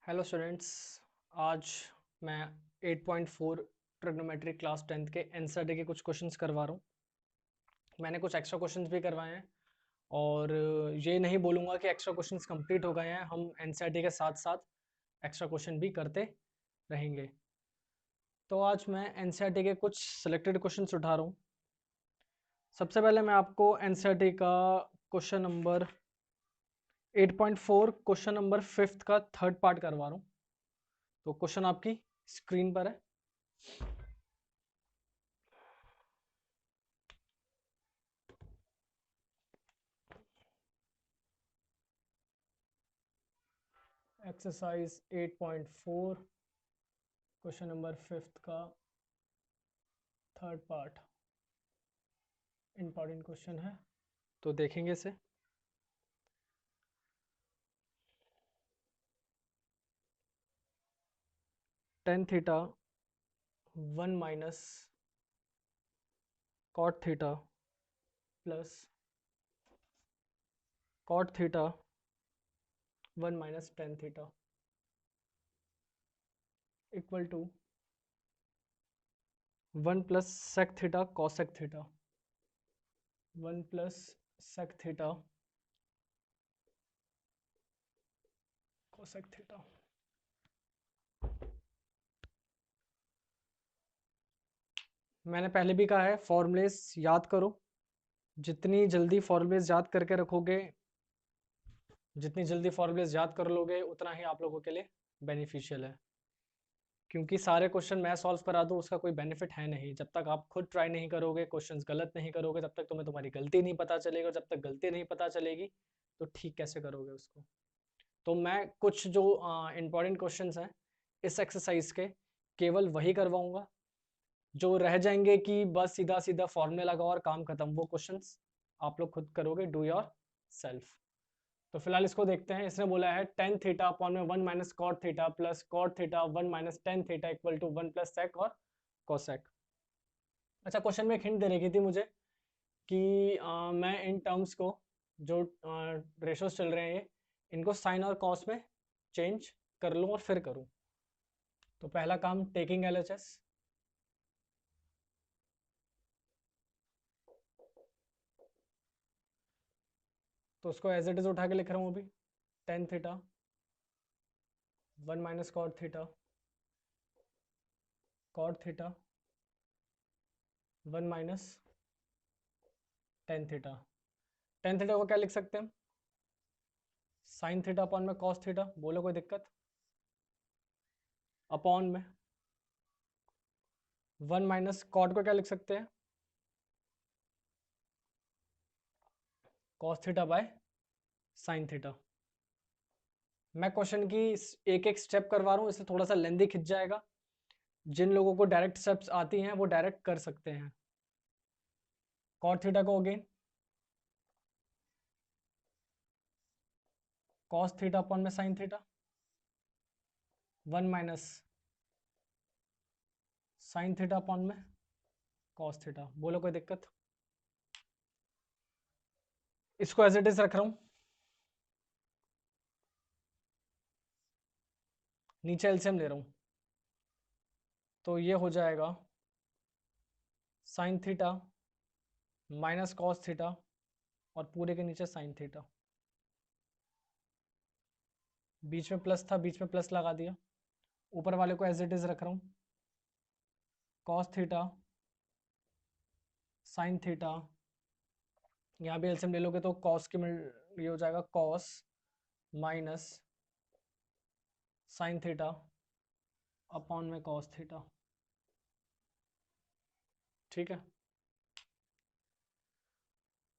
Hello students. आज मैं 8.4 trigonometry class 10th के एनसीईआरटी के कुछ क्वेश्चंस करवा रहा हूँ। मैंने कुछ एक्स्ट्रा क्वेश्चंस भी करवाए हैं और ये नहीं बोलूँगा कि एक्स्ट्रा क्वेश्चंस कंप्लीट हो गए हैं। हम एनसीईआरटी के साथ साथ एक्स्ट्रा क्वेश्चन भी करते रहेंगे। तो आज मैं एनसीईआरटी के कुछ सिलेक्टेड क्वेश्चंस उठा रहा हूँ। सबसे पहले मैं आपको एनसीईआरटी का question number 8.4 question number 5th का थर्ड पार्ट करवा रहा हूँ। तो क्वेश्चन आपकी स्क्रीन पर है। एक्सरसाइज 8.4 क्वेश्चन नंबर 5th का थर्ड पार्ट इंपॉर्टेंट क्वेश्चन है, तो देखेंगे इसे। Tan theta 1 minus cot theta plus cot theta 1 minus tan theta equal to 1 plus sec theta cosec theta. 1 plus sec theta cosec theta. मैंने पहले भी कहा है, फॉर्मूलेस याद करो। जितनी जल्दी फॉर्मूलेस याद करके रखोगे, जितनी जल्दी फॉर्मूलेस याद कर लोगे, उतना ही आप लोगों के लिए बेनिफिशियल है। क्योंकि सारे क्वेश्चन मैं सॉल्व करा दूँ उसका कोई बेनिफिट है नहीं। जब तक आप खुद ट्राई नहीं करोगे, क्वेश्चंस गलत नहीं करोगे, तब तक तुम्हें तुम्हारी गलती नहीं पता चलेगी, और जब तक गलती नहीं पता चलेगी तो ठीक कैसे करोगे उसको। तो मैं कुछ जो इंपॉर्टेंट क्वेश्चंस हैं इस एक्सरसाइज के, केवल वही करवाऊंगा। जो रह जाएंगे कि बस सीधा सीधा फॉर्मूला लगाओ और काम खत्म, वो क्वेश्चंस आप लोग खुद करोगे, डू योर सेल्फ। तो फिलहाल इसको देखते हैं। इसने बोला है टेन थीटा अपॉन में 1 minus cot theta plus cot theta 1 minus tan theta equal to 1 plus sec और कोसेक। अच्छा, क्वेश्चन में एक हिंट दे रखी थी मुझे कि मैं इन टर्म्स को, जो रेशोस चल रहे हैं ये, इनको साइन और कॉस में चेंज कर लूँ और फिर करूँ। तो पहला काम, टेकिंग एलएचएस। तो उसको एज इट इज उठा के लिख रहा हूँ अभी। Tan theta 1 minus cot theta cot theta 1 minus tan theta. Tan theta को क्या लिख सकते हैं? साइन थीटा अपॉन में कॉस थीटा। बोलो कोई दिक्कत? अपॉन में 1 माइनस कॉट को क्या लिख सकते हैं? Cos theta by sine theta. मैं क्वेश्चन की एक एक स्टेप करवा रहा हूँ, इसलिए थोड़ा सा लेंदी खिंच जाएगा। जिन लोगों को डायरेक्ट स्टेप्स आती हैं वो डायरेक्ट कर सकते हैं। कॉट थीटा को अगेन कॉस थीटा अपॉन में sine theta 1 minus sine theta upon में कॉस थीटा। बोलो कोई दिक्कत? इसको एज इट इज रख रहा हूँ, नीचे एलसीएम ले रहा हूँ। तो ये हो जाएगा sign theta minus cos theta और पूरे के नीचे साइन थीटा। बीच में प्लस था, बीच में प्लस लगा दिया। ऊपर वाले को एज इट इज रख रहा हूँ, कॉस थीटा साइन थीटा। यहाँ भी एलसीएम ले लोगे तो कॉस की ये हो जाएगा cos minus sine theta upon में कॉस थीटा। ठीक है,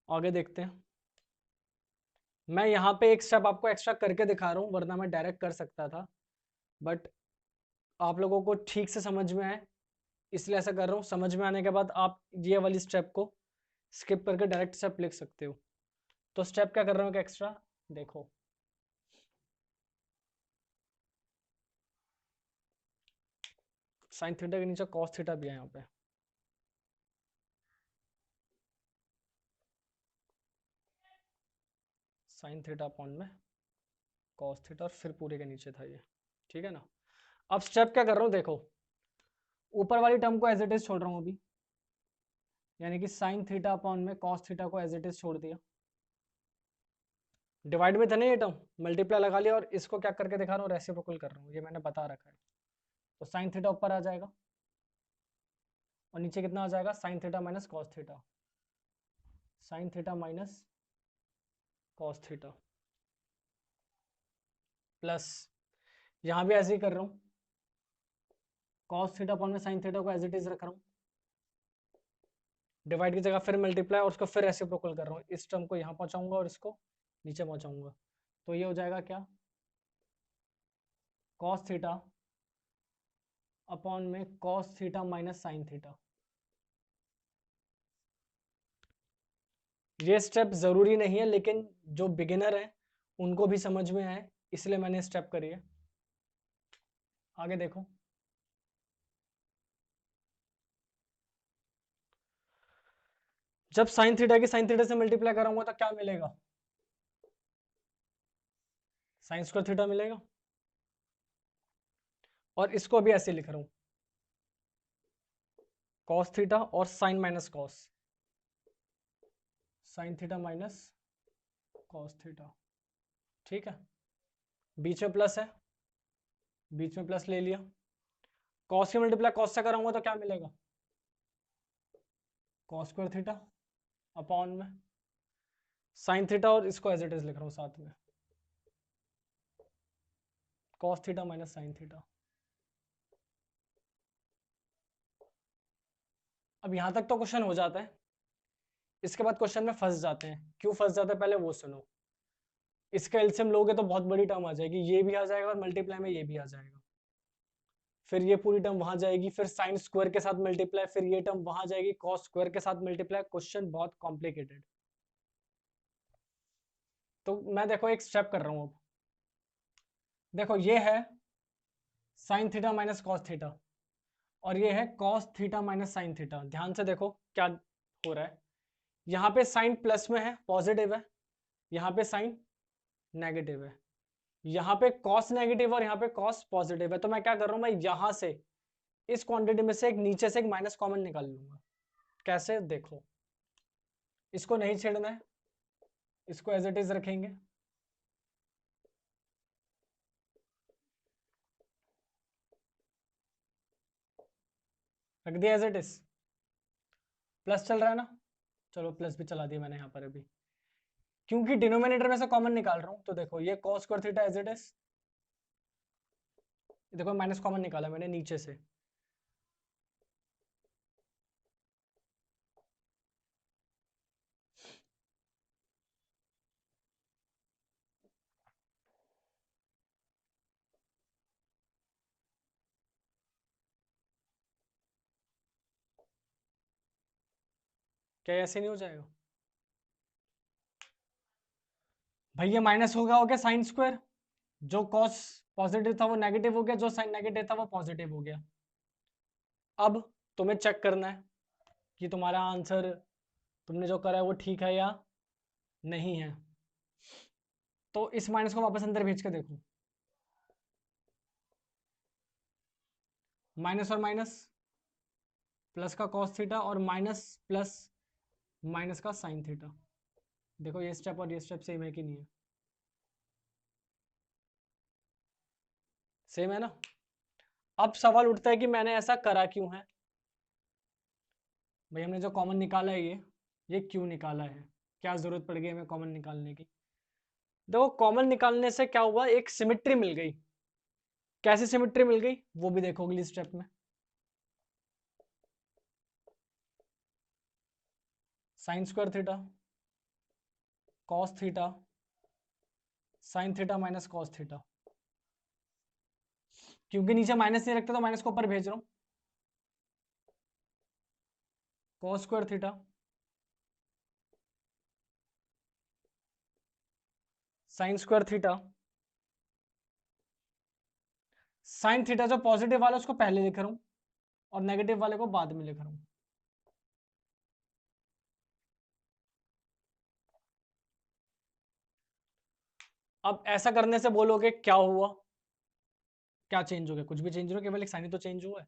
आगे देखते हैं। मैं यहाँ पे एक स्टेप आपको एक्स्ट्रा करके दिखा रहा हूँ, वरना मैं डायरेक्ट कर सकता था, बट आप लोगों को ठीक से समझ में आए इसलिए ऐसा कर रहा हूँ। समझ में आने के बाद आप ये वाली स्टेप को स्किप करके डायरेक्ट स्टेप लिख सकते हो। तो स्टेप क्या कर रहा हूँ कि एक्स्ट्रा देखो, साइन थीटा के नीचे कॉस थीटा भी है यहाँ पे। साइन थीटा अपॉन में कॉस थीटा और फिर पूरे के नीचे था ये। ठीक है ना। अब स्टेप क्या कर रहा हूँ देखो, ऊपर वाली टर्म को एज इट इज छोड़ रहा हूँ अभी, यानी कि साइन थीटा अपॉन में कॉस थीटा को एज इट इज छोड़ दिया। डिवाइड में था ना ये टर्म, मल्टीप्लाई लगा लिया, और इसको क्या करके दिखा रहा हूँ, रेसिप्रोकल कर रहा हूँ, ये मैंने बता रखा है। तो साइन थीटा ऊपर आ जाएगा और नीचे कितना आ जाएगा, sign theta minus cos theta, sine theta minus cos theta, plus यहाँ भी ऐसे ही कर रहा हूँ, कॉस थीटा अपॉन में साइन थीटा को एज इट इज रख रहा हूँ, डिवाइड की जगह फिर मल्टीप्लाई और उसको फिर रेसिप्रोकल कर रहा हूँ, इस टर्म को यहाँ पहुँचाऊंगा और इसको नीचे पहुँचाऊंगा। तो ये हो जाएगा क्या, कॉस थीटा अपॉन में cos theta minus sine theta. ये स्टेप जरूरी नहीं है, लेकिन जो बिगिनर है उनको भी समझ में आए, इसलिए मैंने स्टेप करी है। आगे देखो, जब साइन थीटा की साइन थीटा से मल्टीप्लाई कराऊंगा तो क्या मिलेगा, साइन स्क्वायर थीटा मिलेगा। और इसको भी ऐसे लिख रहा हूँ, कॉस थीटा और sine minus cos, sine theta minus cos theta. ठीक है, बीच में प्लस है, बीच में प्लस ले लिया, कॉस की मल्टीप्लाई कॉस से कराऊंगा तो क्या मिलेगा, कॉस स्क्वायर थीटा अपॉन में साइन थीटा, और इसको एज इट इज लिख रहा हूँ साथ में, cos theta minus sine theta. अब यहां तक तो क्वेश्चन हो जाता है, इसके बाद क्वेश्चन में फंस जाते हैं, क्यों फंस जाते हैं पहले वो सुनो। इसका एलसीएम लोगे तो बहुत बड़ी टर्म आ जाएगी, ये भी आ जाएगा और मल्टीप्लाई में ये भी आ जाएगा, फिर ये पूरी टर्म वहां जाएगी, फिर साइन स्क्वायर के साथ मल्टीप्लाई, फिर ये टर्म वहां जाएगी कॉस स्क्वायर के साथ मल्टीप्लाई। क्वेश्चन बहुत कॉम्प्लिकेटेड। तो मैं देखो एक स्टेप कर रहा हूं अब, देखो ये है sine theta minus cos theta, और ये है cos theta minus sine theta. ध्यान से देखो क्या हो रहा है, यहाँ पे साइन प्लस में है, पॉजिटिव है, यहाँ पे साइन नेगेटिव है, यहाँ पे कॉस नेगेटिव और यहाँ पे कॉस पॉजिटिव है। तो मैं क्या कर रहा हूँ, मैं यहाँ से इस क्वांटिटी में से एक नीचे से एक माइनस कॉमन निकाल लूंगा। कैसे, देखो इसको नहीं छेड़ना है, इसको एज इट इज रखेंगे, रख दिया एज इट इज। प्लस चल रहा है ना, चलो प्लस भी चला दिया मैंने यहाँ पर अभी, क्योंकि डिनोमिनेटर में से कॉमन निकाल रहा हूँ। तो देखो ये cos square theta as it is, देखो माइनस कॉमन निकाला मैंने नीचे से, क्या ऐसे नहीं हो जाएगा भाई, ये माइनस हो गया साइन स्क्वायर, जो कॉस पॉजिटिव था वो नेगेटिव हो गया, जो साइन नेगेटिव था वो पॉजिटिव हो गया। अब तुम्हें चेक करना है कि तुम्हारा आंसर, तुमने जो करा है वो ठीक है या नहीं है। तो इस माइनस को वापस अंदर भेज के देखो, माइनस और माइनस, प्लस का कॉस थीटा और माइनस प्लस माइनस का साइन थीटा। देखो ये स्टेप और ये स्टेप सेम है कि नहीं है, सेम है ना। अब सवाल उठता है कि मैंने ऐसा करा क्यों है भाई, हमने जो कॉमन निकाला है ये क्यों निकाला है, क्या जरूरत पड़ गई हमें कॉमन निकालने की। देखो कॉमन निकालने से क्या हुआ, एक सिमिट्री मिल गई। कैसी सिमिट्री मिल गई वो भी देखो अगली स्टेप में, sign square theta cos theta sine theta minus cos theta, क्योंकि नीचे माइनस नहीं रखते तो माइनस को ऊपर भेज रहा हूं, cos square theta sine square theta, sine theta जो पॉजिटिव वाला उसको पहले लिख रहा हूं और नेगेटिव वाले को बाद में लिख रहा हूं। अब ऐसा करने से बोलोगे क्या हुआ, क्या चेंज हो गया? कुछ भी चेंज हो, केवल एक साइन ही तो चेंज हुआ है।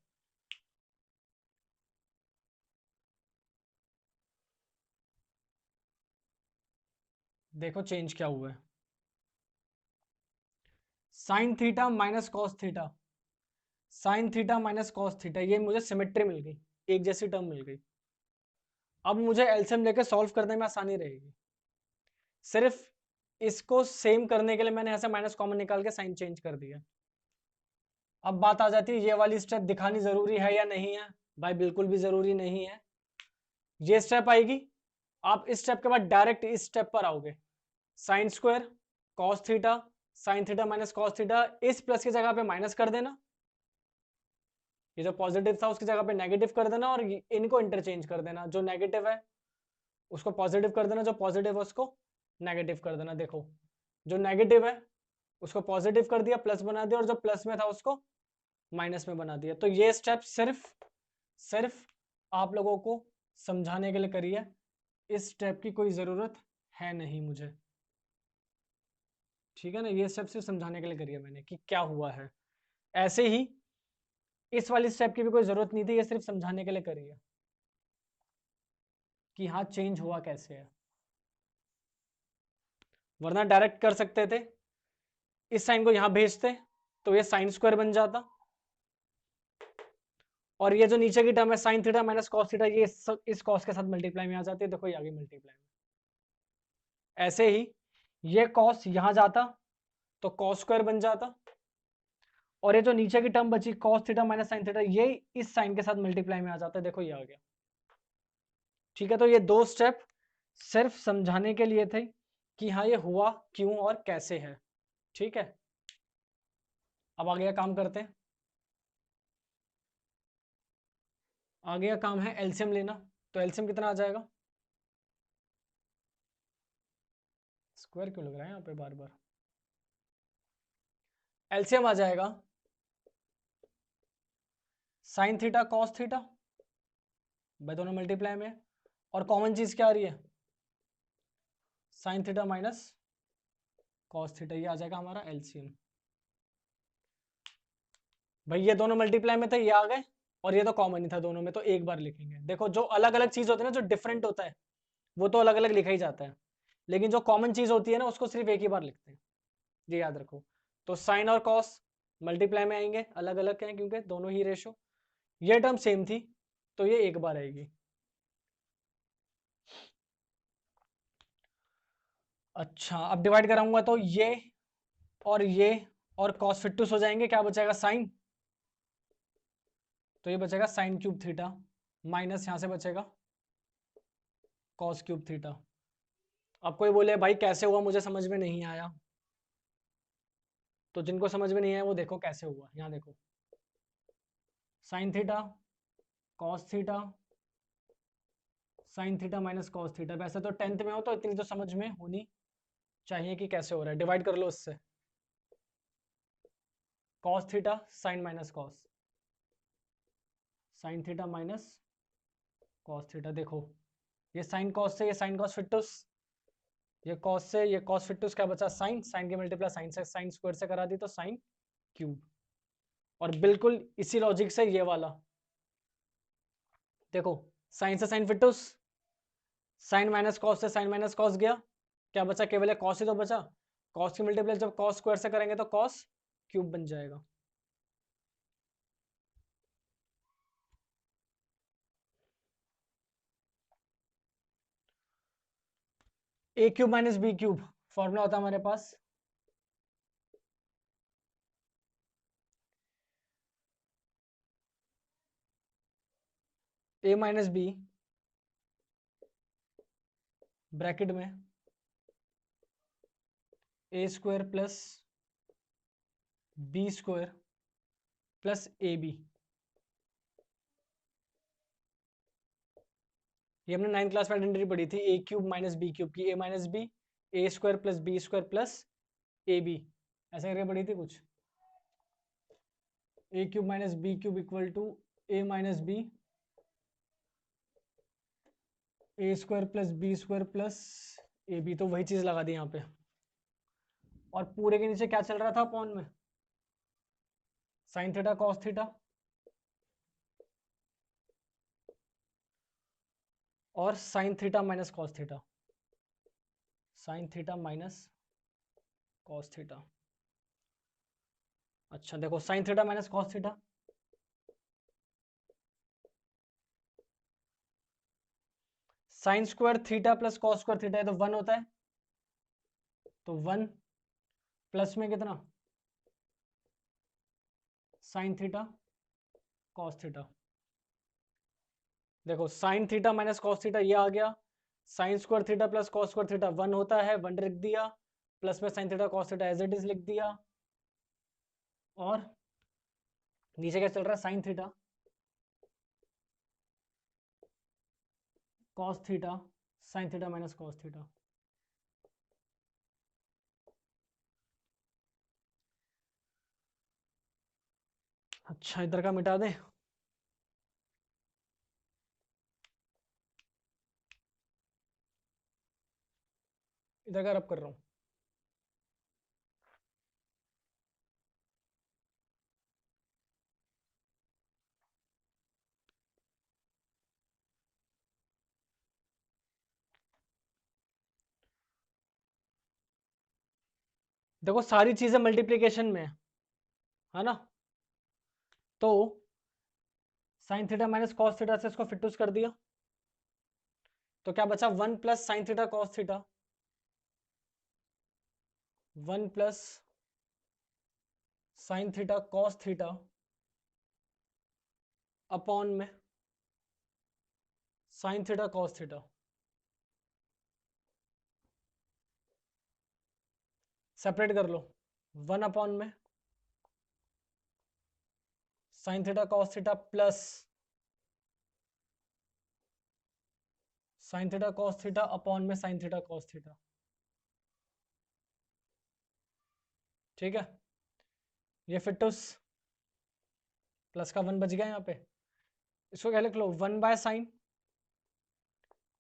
देखो चेंज क्या हुआ है, sine theta minus cos theta, sine theta minus cos theta, ये मुझे सिमेट्री मिल गई, एक जैसी टर्म मिल गई। अब मुझे एलसीएम लेके सॉल्व करने में आसानी रहेगी। सिर्फ इसको सेम करने के लिए मैंने ऐसे माइनस कॉमन निकाल के साइन चेंज कर दिया। अब बात आ जाती है ये वाली स्टेप दिखानी जरूरी है या नहीं है? भाई बिल्कुल भी जरूरी नहीं है। ये स्टेप आएगी, आप इस स्टेप के बाद डायरेक्ट इस स्टेप पर आओगे, sine square cos theta, sine theta minus cos theta, इस प्लस की जगह पे माइनस कर देना, ये जो पॉजिटिव था उसकी जगह पे नेगेटिव कर देना, और इनको इंटरचेंज कर देना, जो नेगेटिव है उसको पॉजिटिव कर देना, जो पॉजिटिव है उसको नेगेटिव कर देना। देखो जो नेगेटिव है उसको पॉजिटिव कर दिया, प्लस बना दिया, और जो प्लस में था उसको माइनस में बना दिया। तो ये स्टेप सिर्फ आप लोगों को समझाने के लिए करी है, इस स्टेप की कोई ज़रूरत है नहीं मुझे, ठीक है ना? ये स्टेप सिर्फ समझाने के लिए करी है मैंने कि क्या हुआ है। ऐसे ही इस वाली स्टेप की भी कोई ज़रूरत नहीं थी, ये सिर्फ समझाने के लिए करी है कि हाँ चेंज हुआ कैसे है, वरना डायरेक्ट कर सकते थे, इस साइन को यहां भेजते तो ये साइन स्क्वायर बन जाता, और ये जो नीचे की टर्म है sine theta minus cos theta, ये इस कॉस के साथ मल्टीप्लाई में आ जाती है। देखो ये आगे मल्टीप्लाई में, ऐसे ही ये कॉस यहां जाता तो कॉस स्क्वायर बन जाता, और ये जो नीचे की टर्म बची cos theta minus sine theta, ये इस साइन के साथ मल्टीप्लाई में आ जाता है। देखो ये आ गया, ठीक है? तो ये दो स्टेप सिर्फ समझाने के लिए थे कि हाँ ये हुआ क्यों और कैसे है, ठीक है? अब आगे का काम करते हैं। आगे का काम है एलसीएम लेना, तो एलसीएम कितना आ जाएगा? स्क्वायर क्यों लग रहा है यहाँ पे बार बार? एलसीएम आ जाएगा साइन थीटा कॉस थीटा, भाई दोनों मल्टीप्लाई में, और कॉमन चीज क्या आ रही है? Sine theta minus cos theta, ये आ जाएगा हमारा एलसीएम। भाई ये दोनों मल्टीप्लाई में थे, ये आ गए, और ये तो कॉमन ही था दोनों में, तो एक बार लिखेंगे। देखो जो अलग अलग चीज होती है ना, जो डिफरेंट होता है वो तो अलग अलग लिखा ही जाता है, लेकिन जो कॉमन चीज होती है ना उसको सिर्फ एक ही बार लिखते हैं, ये याद रखो। तो साइन और कॉस मल्टीप्लाई में आएंगे, अलग अलग हैं क्योंकि दोनों ही रेशो, ये टर्म सेम थी तो ये एक बार आएगी। अच्छा अब डिवाइड कराऊंगा तो ये और कॉस फिफ्टूस हो जाएंगे, क्या बचेगा? साइन, तो ये बचेगा साइन क्यूब थीटा, माइनस यहां से बचेगा कॉस क्यूब थीटा। अब कोई बोले भाई कैसे हुआ, मुझे समझ में नहीं आया, तो जिनको समझ में नहीं आया वो देखो कैसे हुआ, यहाँ देखो sine theta cos theta, sine theta minus cos theta. वैसे तो 10th में हो तो इतनी तो समझ में होनी चाहिए कि कैसे हो रहा है। डिवाइड कर लो इससे, cos theta sign minus cos, sine theta minus cos theta. देखो ये साइन कॉस से ये साइन कॉस फिटूस, ये कॉस से ये कॉस फिटूस, क्या बचा? साइन, साइन की मल्टीप्लाई साइन से, साइन स्क्वायर से करा दी तो साइन क्यूब। और बिल्कुल इसी लॉजिक से ये वाला देखो, साइन से साइन फिटूस, साइन माइनस कॉस से साइन माइनस कॉस गया, क्या बचा? केवल कॉस ही तो बचा, कॉस की मल्टीप्लाई जब कॉस स्क्वायर से करेंगे तो कॉस क्यूब बन जाएगा। A cube minus B cube formula होता है हमारे पास, ए माइनस बी ब्रैकेट में A square plus B square plus A B. ये हमने 9th क्लास में आइडेंटिटी पढ़ी थी, A cube minus B cube की, A minus B A square plus B square plus A B, ऐसा करके पढ़ी थी कुछ। A cube minus B cube equal to A minus B A square plus B square plus A B, तो वही चीज लगा दी यहाँ पे। और पूरे के नीचे क्या चल रहा था अपॉन में? साइन थीटा कॉस थीटा और sign theta minus cos theta, sine theta minus cos theta. अच्छा देखो sine theta minus cos theta, sign square theta plus cos square theta, है तो 1 होता है, तो 1 प्लस में कितना साइन थीटा कॉस थीटा। देखो sine theta minus cos theta ये आ गया, sine square theta plus cos square theta 1 होता है, 1 लिख दिया, प्लस में sine theta cos theta as it is लिख दिया, और नीचे क्या चल रहा है sine theta cos theta, sine theta minus cos theta. अच्छा इधर का मिटा दे, इधर का रब कर रहा हूं। देखो सारी चीजें मल्टीप्लीकेशन में है ना, तो sine theta minus cos theta से इसको फिटूस कर दिया, तो क्या बचा 1 plus sine theta cos theta, 1 plus sine theta cos theta upon में sine theta cos theta. Separate कर लो, 1 अपॉन में sine theta cos theta plus sine theta cos theta upon में साइन थीटा कॉस थीटा। ठीक है, ये फिटूस plus का 1 बच गया यहाँ पे, इसको क्या लिख लो 1 by sine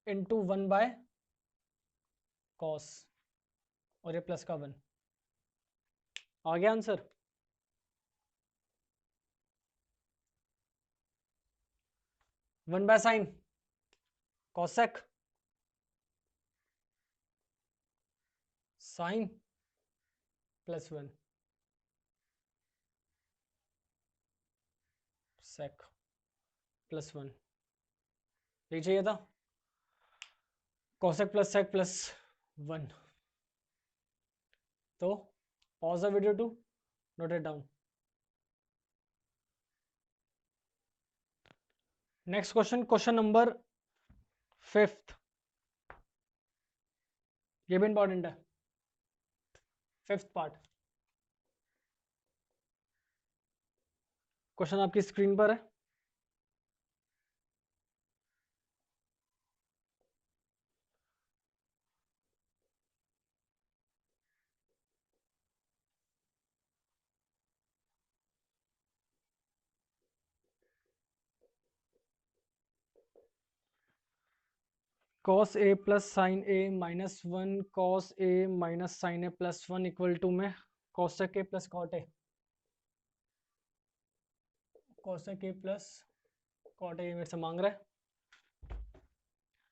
into 1 by cos, और ये प्लस का 1 आ गया answer. One by sine cosec sine plus 1 sec plus 1, यही चाहिए था, कॉसेक प्लस सेक प्लस 1। तो pause the video to note it down. Next question, question number 5th, ये भी इंपॉर्टेंट है, 5th पार्ट। क्वेश्चन आपकी स्क्रीन पर है, cos a plus sine a minus 1 cos a minus sine a plus 1 equal to में cosec a plus cot a, cosec a plus cot a मेरे से मांग रहा है।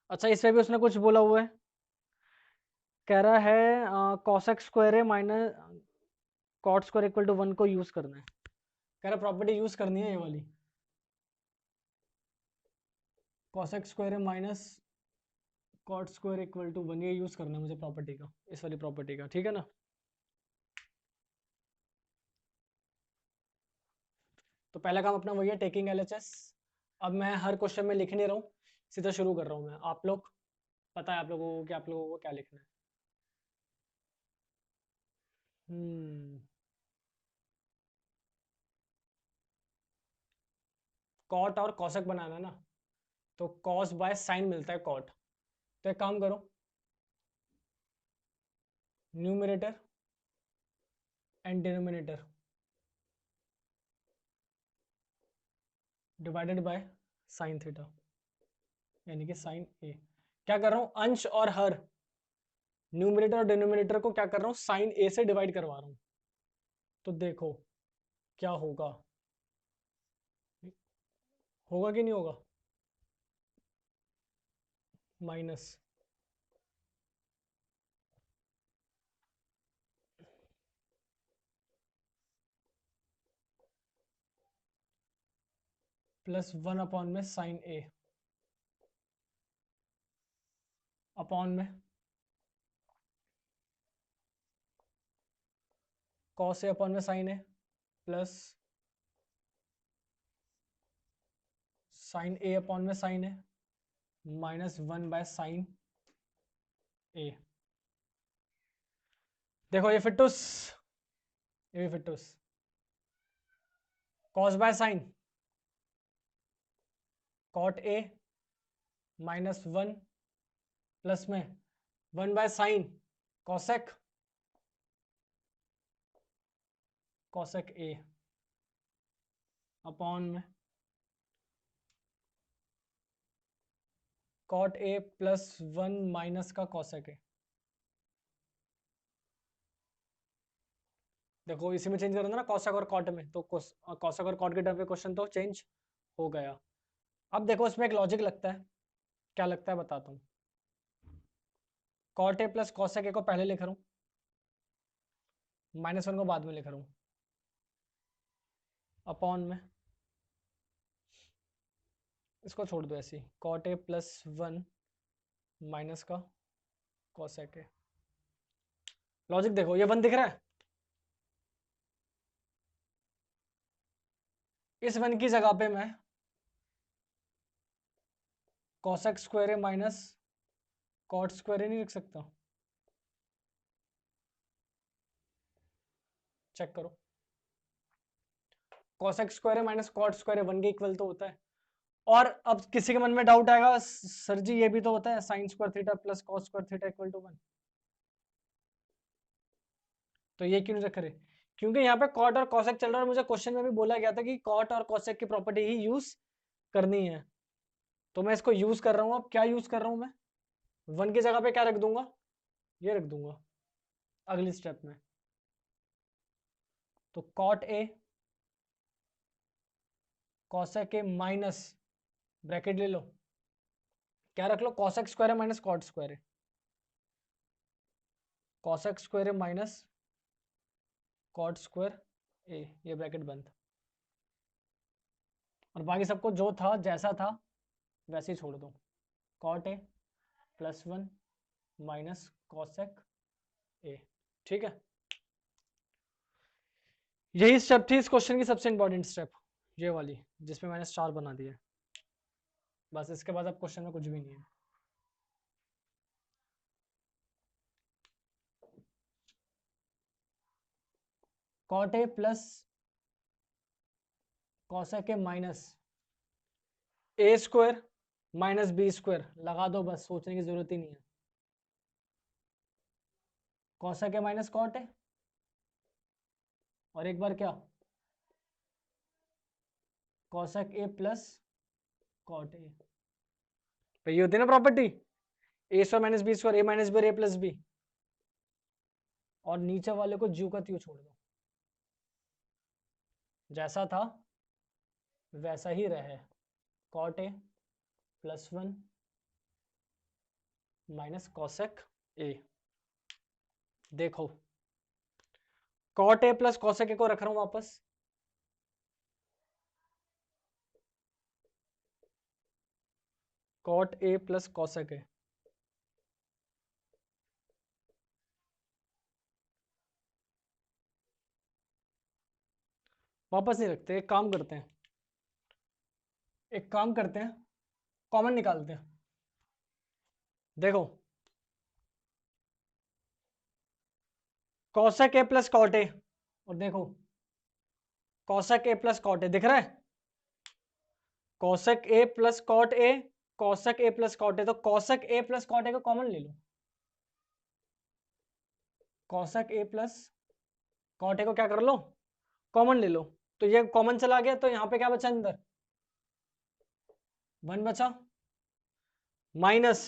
अच्छा इसमें भी उसने कुछ बोला हुआ है, कह रहा है cosec square a minus cot square equal to 1 को यूज करना है, कह रहा प्रॉपर्टी यूज करनी है ये वाली, cosec square a minus cot square equal to 1, ये यूज करना है मुझे प्रॉपर्टी का, इस वाली प्रॉपर्टी का, ठीक है ना। तो पहला काम अपना वही है टेकिंग एलएचएस। अब मैं हर क्वेश्चन में लिख नहीं रहा हूँ, सीधा शुरू कर रहा हूँ मैं, आप लोग पता है आप लोगों को कि आप लोगों को क्या लिखना है। कॉट और कॉसेक बनाना है ना, तो कॉस बाय साइन मिलता है कॉट, तो एक काम करो numerator and denominator divided by sine theta, यानी कि साइन ए। क्या कर रहा हूँ अंश और हर, न्यूमरेटर और डिनोमिनेटर को क्या कर रहा हूँ साइन ए से डिवाइड करवा रहा हूँ, तो देखो क्या होगा, होगा कि नहीं होगा? माइनस प्लस 1 में साइन ए अपॉन में कॉस ए अपॉन में sine A plus sine A upon में साइन ए -1/साइन ए। देखो ये फिटूस, ये भी फिटूस, cos by sine cot A -1 plus में 1/साइन कॉसेक कॉसेक ए अपॉन में कॉट ए +1 माइनस का कॉसेक ए। देखो इसी में चेंज करना ना कॉसेक और कॉट में, तो कॉसेक और कॉट के टर्म पे क्वेश्चन तो चेंज हो गया। अब देखो इसमें एक लॉजिक लगता है, क्या लगता है बताता हूँ। Cot A plus cosec A को पहले लिख रहा हूँ, -1 को बाद में लिख रहा हूँ, अपॉन में इसको छोड़ दो ऐसे ही, कॉट ए +1 माइनस का कॉसेक ए। लॉजिक देखो, ये 1 दिख रहा है, इस 1 की जगह पे मैं cosec square A minus cot square ए नहीं लिख सकता? चेक करो, cosec square A minus cot square ए 1 के इक्वल तो होता है। और अब किसी के मन में डाउट आएगा, सर जी ये भी तो होता है sine square theta plus cos square theta equal to 1, तो ये क्यों नहीं रख रहे? क्योंकि यहाँ पे कॉट और कॉसेक चल रहा है और मुझे क्वेश्चन में भी बोला गया था कि कॉट और कॉसेक की प्रॉपर्टी ही यूज करनी है, तो मैं इसको यूज कर रहा हूँ। अब क्या यूज कर रहा हूँ मैं? 1 की जगह पे क्या रख दूंगा? ये रख दूंगा अगली स्टेप में। तो cot A cosec A minus bracket ले लो, क्या रख लो? कॉसेक स्क्वायर है माइनस कॉट स्क्वायर है, कॉसेक स्क्वायर है माइनस कॉट स्क्वायर ए, ये ब्रैकेट बंद। और बाकी सबको जो था जैसा था वैसे ही छोड़ दो, cot A +1 minus cosec A. ठीक है, यही स्टेप थी इस क्वेश्चन की सबसे इंपॉर्टेंट स्टेप, ये वाली जिसमें मैंने स्टार बना दिया। बस इसके बाद अब क्वेश्चन में कुछ भी नहीं है। Cot A plus cosec A minus A square minus B square लगा दो, बस सोचने की जरूरत ही नहीं है। Cosec A minus cot A और एक बार क्या cosec A plus cot A, तो ये होती है ना property A square minus B square, A minus B और ए प्लस बी, और नीचे वाले को ज्यू का त्यों छोड़ दो, जैसा था वैसा ही रहे, cot A +1 minus cosec A. देखो cot A plus cosec A को रख रहा हूं वापस, cot A plus cosec A, वापस नहीं रखते, एक काम करते हैं, एक काम करते हैं, कॉमन निकालते हैं। देखो cosec A plus cot A, और देखो cosec A plus cot A दिख रहा है, cosec A plus cot A, cosec A plus cot A, तो cosec A plus cot A को कॉमन ले लो, cosec A plus cot A को क्या कर लो? कॉमन ले लो, तो ये कॉमन चला गया, तो यहाँ पे क्या बचा अंदर? 1 बचा, माइनस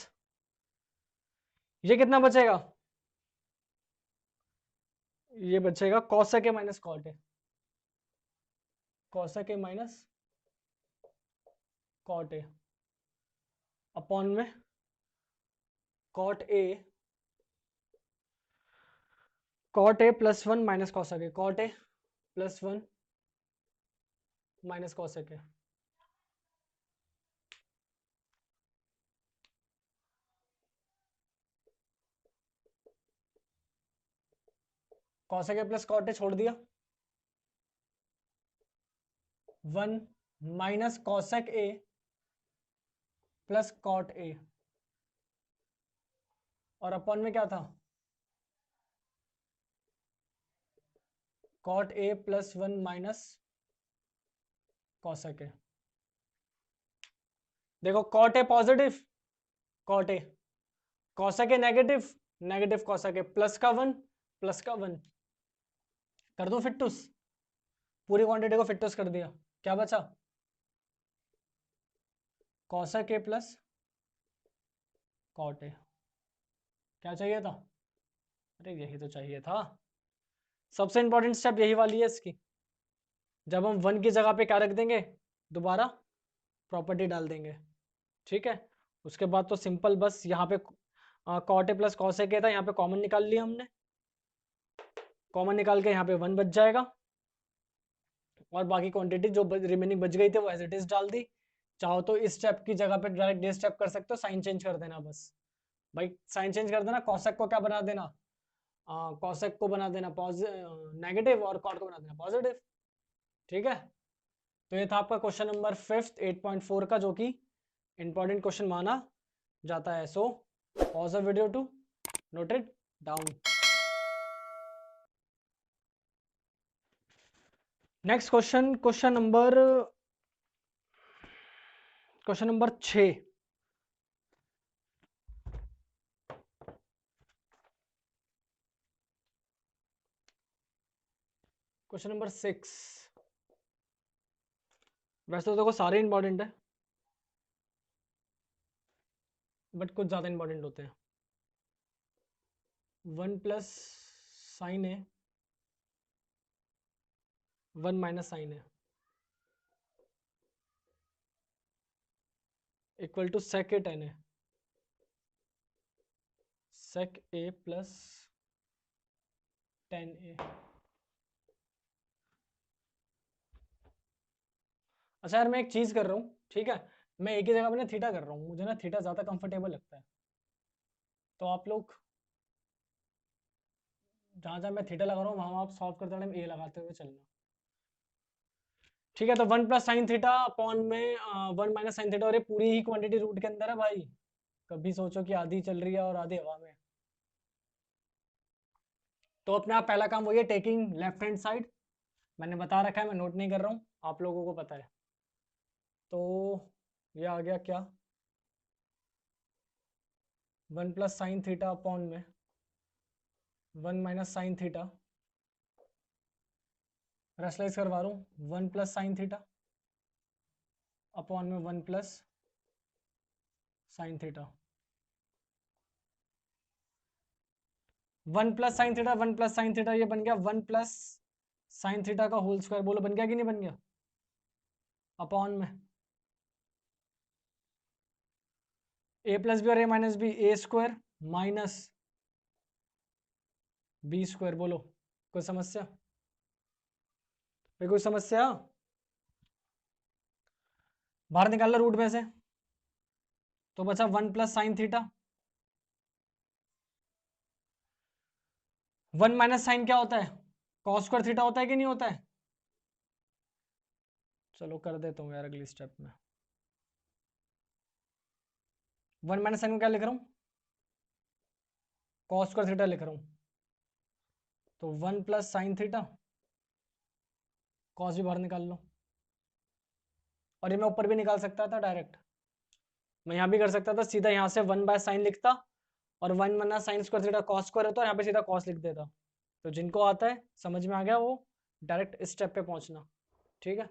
ये कितना बचेगा? ये बचेगा cosec A minus cot A, cosec A minus cot A upon में cot A plus one minus cosec A, cot A plus one minus cosec A. Cosec A plus cot A छोड़ दिया, one minus cosec A plus cot A, और upon में क्या था, cot A plus one minus cosec A. देखो cot A positive cot A, cosec A negative negative cosec A, plus का one plus का one, कर दो फिट्टूस, पूरी क्वांटिटी को फिट्टूस कर दिया, क्या बचा, cosec A plus cot A. क्या चाहिए था, अरे यही तो चाहिए था। सबसे इंपॉर्टेंट स्टेप यही वाली है इसकी, जब हम वन की जगह पे क्या रख देंगे, दोबारा प्रॉपर्टी डाल देंगे, ठीक है। उसके बाद तो सिंपल, बस यहाँ पे cot A plus cosec A था, यहाँ पे कॉमन निकाल लिया हमने, कॉमन निकाल के यहाँ पे वन बच जाएगा, और बाकी क्वांटिटी जो रिमेनिंग बच गई थी वो एज इट इज डाल दी। चाहो तो इस स्टेप की जगह पे डायरेक्ट ये स्टेप कर सकते हो, साइन चेंज कर देना बस भाई, साइन चेंज कर देना, कॉसेक को क्या बना देना, कॉसेक को बना देना नेगेटिव और कॉट को बना देना पॉजिटिव, ठीक है। तो ये था आपका क्वेश्चन नंबर 5 8.4 का, जो कि इंपॉर्टेंट क्वेश्चन माना जाता है। So pause the video to note it down. Next question, question number 6। Question number 6, वैसे तो देखो सारे इंपॉर्टेंट है, बट कुछ ज्यादा इंपॉर्टेंट होते हैं। One plus sine A, one minus sine A equal to sec A tan A, sec A plus tan A. अच्छा यार, मैं एक चीज कर रहा हूँ, ठीक है, मैं एक ही जगह पे ना थीटा कर रहा हूँ, मुझे ना थीटा ज्यादा कंफर्टेबल लगता है, तो आप लोग जहां जहां मैं थीटा लगा रहा हूँ वहां आप सॉल्व करते टाइम ए लगाते हुए चलना, ठीक है। तो one plus sine theta upon में वन माइनस साइन थीटा, और ये पूरी ही क्वांटिटी रूट के अंदर है भाई, कभी सोचो कि आधी चल रही है और आधी हवा में। तो अपना पहला काम वही है, टेकिंग लेफ्ट हैंड साइड, मैंने बता रखा है, मैं नोट नहीं कर रहा हूँ, आप लोगों को पता है। तो ये आ गया क्या, one plus sine theta upon में one minus sine theta, rationalise करवा रहा हूँ, one plus sine theta upon में one plus sine theta, one plus sine theta, one plus sine theta, ये बन गया वन प्लस साइन थीटा का whole square, बोलो बन गया कि नहीं बन गया, अपॉन में ए प्लस बी और ए minus B, A square minus B square, बोलो कोई समस्या, कोई समस्या, बाहर निकाल लो रूट में से, तो बचा one plus sine theta, one minus sine क्या होता है, कॉस स्क्वायर थीटा होता है कि नहीं होता है, चलो कर देता हूँ यार अगली स्टेप में, वन माइनस साइन को क्या लिख रहा हूँ, कॉस स्क्वायर थीटा लिख रहा हूँ, तो one plus sine theta, cos भी बाहर निकाल लो, और ये मैं ऊपर भी निकाल सकता था डायरेक्ट, मैं यहाँ भी कर सकता था, सीधा यहाँ से वन बाय साइन लिखता, और वन मना sign square theta cos square होता है, यहाँ पे सीधा कॉस लिख देता। तो जिनको आता है समझ में आ गया, वो डायरेक्ट इस स्टेप पे पहुंचना, ठीक है।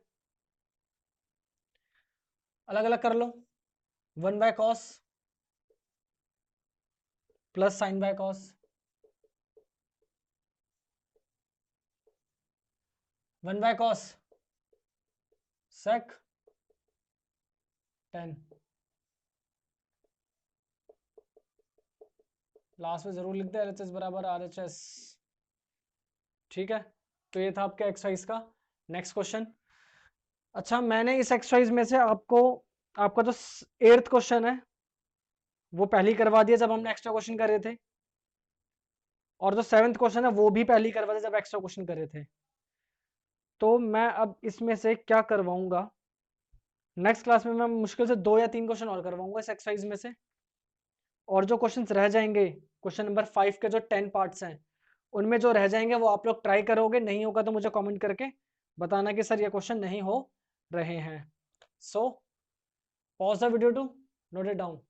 अलग अलग कर लो, one by cos plus sine by cos, one by cos sec 10। Last में जरूर लिख दे LHS बराबर RHS। ठीक है, तो ये था आपके एक्सरसाइज का। Next question. अच्छा, मैंने इस एक्सरसाइज में से आपको, आपका जो 8th क्वेश्चन है वो पहले ही करवा दिया जब हमने एक्स्ट्रा क्वेश्चन कर रहे थे, और जो 7th क्वेश्चन है वो भी पहले ही करवा दिया जब एक्स्ट्रा क्वेश्चन कर रहे थे। तो मैं अब इसमें से क्या करवाऊंगा, नेक्स्ट क्लास में मैं मुश्किल से 2 या 3 क्वेश्चन और करवाऊंगा इस एक्सरसाइज में से, और जो क्वेश्चंस रह जाएंगे क्वेश्चन नंबर 5 के जो 10 पार्ट्स हैं उनमें जो रह जाएंगे वो आप लोग ट्राई करोगे, नहीं होगा तो मुझे कमेंट करके बताना कि सर ये क्वेश्चन नहीं हो रहे हैं। So pause the video to note it down.